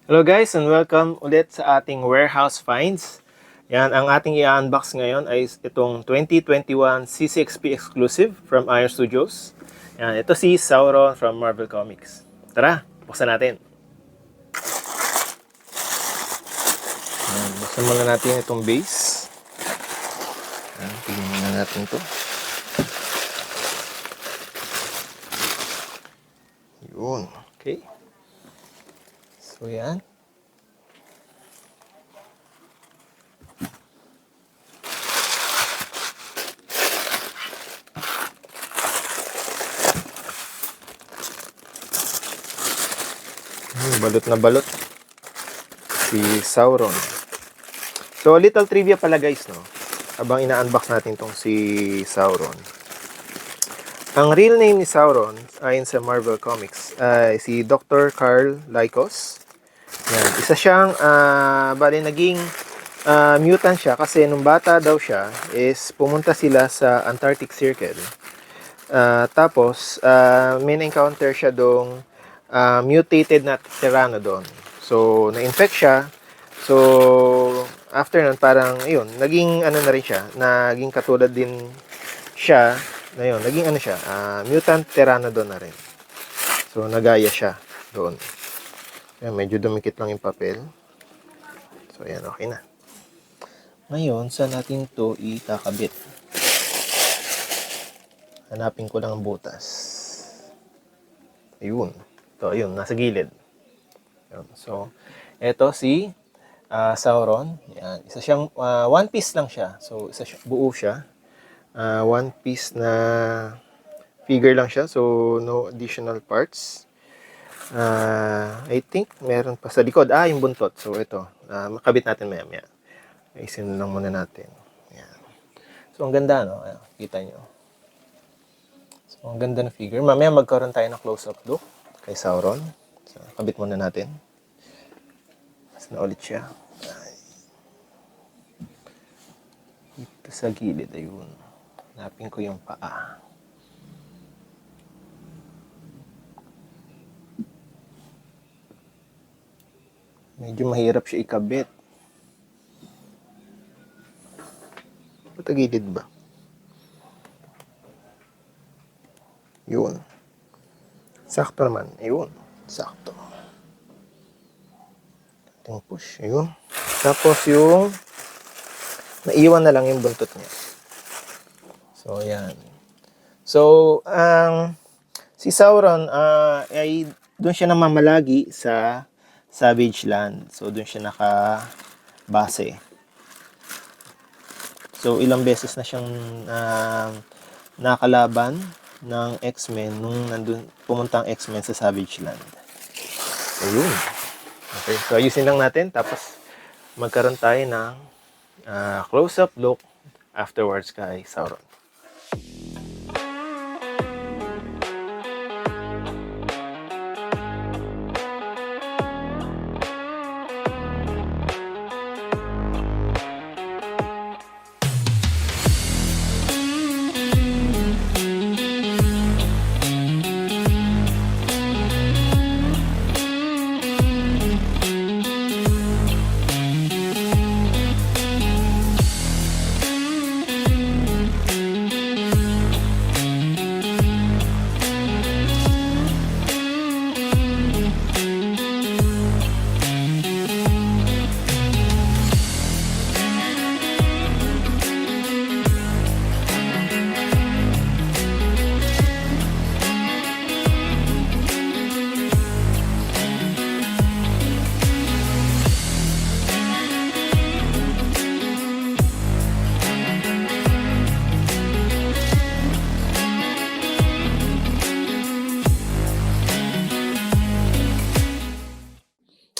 Hello guys and welcome ulit sa ating warehouse finds. Yan, ang ating i-unbox ngayon ay itong 2021 CCXP exclusive from Iron Studios. Yan, ito si Sauron from Marvel Comics. Tara, buksan natin. Yan, buksan muna natin itong base. Yan, tignan muna natin ito. Yun, okay. So yan. Balot na balot si Sauron. So little trivia pala guys, no, habang ina-unbox natin tong si Sauron. Ang real name ni Sauron ayon sa Marvel Comics ay si Dr. Carl Lykos. Yan, isa siyang bali naging mutant siya kasi nung bata daw siya is pumunta sila sa Antarctic Circle. Tapos may na-encounter siya dong mutated na pteranodon. So, na-infect siya. So, after nun, parang, yun, naging, ano na rin siya, naging katulad din siya, na yun, naging, ano siya, mutant pteranodon na rin. So, nagaya siya doon. Ayan, medyo dumikit lang yung papel. So, ayan, okay na. Ngayon, saan natin to ikakabit? Hanapin ko lang ang butas. Ayun. Ito, ayun, nasa gilid. Ayun. So, eto si Sauron. Yan. Isa siyang, one piece lang siya. So, buo siya. One piece na figure lang siya. So, no additional parts. I think meron pa sa likod. Yung buntot. So, ito. Makabit natin maya-maya. Isin lang muna natin. Yan. So, ang ganda, no? Ayan, kita nyo. So, ang ganda na figure. Mamaya magkaroon tayo ng close-up look kay Sauron. So, kabit muna natin. Mas na ulit siya. Ito sa gilid, ayun. Hanapin ko yung paa. Medyo mahirap siya ikabit. Sa gilid ba? Yun. Sakto naman. Ayun. Sakto. Ating push. Ayun. Tapos yung naiwan na lang yung buntot niya. So, ayan. So, si Sauron ay doon siya namamalagi sa Savage Land. So, doon siya nakabase. So, ilang beses na siyang nakalaban ng X-Men nung pumunta ang X-Men sa Savage Land. Ayun. Okay, so ayusin lang natin tapos magkaroon tayo ng close-up look afterwards kay Sauron.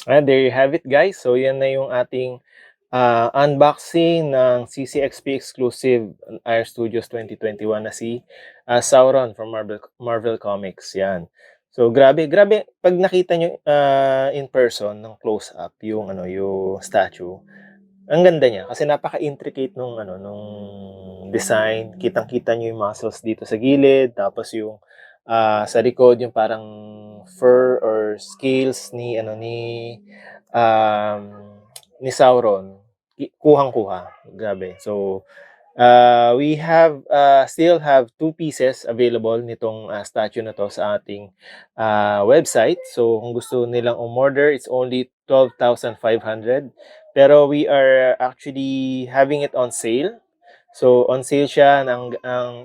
And there you have it guys. So yan na yung ating unboxing ng CCXP exclusive Iron Studios 2021 na si Sauron from Marvel Comics. Yan. So grabe pag nakita nyo in person ng close up yung yung statue. Ang ganda niya kasi napaka-intricate nung nung design. Kitang-kita niyo yung muscles dito sa gilid, tapos yung sa likod yung parang fur or or scales um, ni Sauron, kuhang-kuha. Grabe. So, we still have 2 pieces available nitong statue na to sa ating website. So, kung gusto nilang umorder, it's only 12,500. Pero we are actually having it on sale. So, on sale siya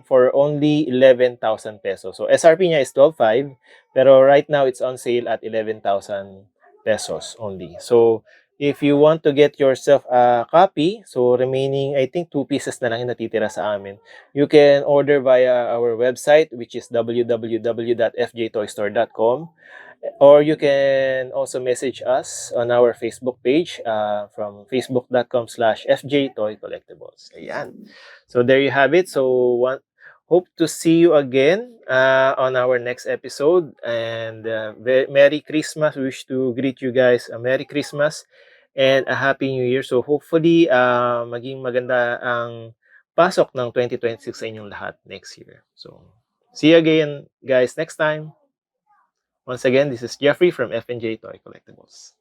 for only 11,000 pesos. So, SRP niya is 12,500, pero right now it's on sale at 11,000 pesos only. So, if you want to get yourself a copy, so remaining, I think 2 pieces na lang yung natitira sa amin. You can order via our website, which is www.fjtoystore.com. Or you can also message us on our Facebook page from facebook.com/fjtoycollectibles. Ayan. So there you have it. So hope to see you again on our next episode. And Merry Christmas. We wish to greet you guys a Merry Christmas and a Happy New Year. So hopefully maging maganda ang pasok ng 2026 sa inyong lahat next year. So see you again guys next time. Once again, this is Jeffrey from F&J Toy Collectibles.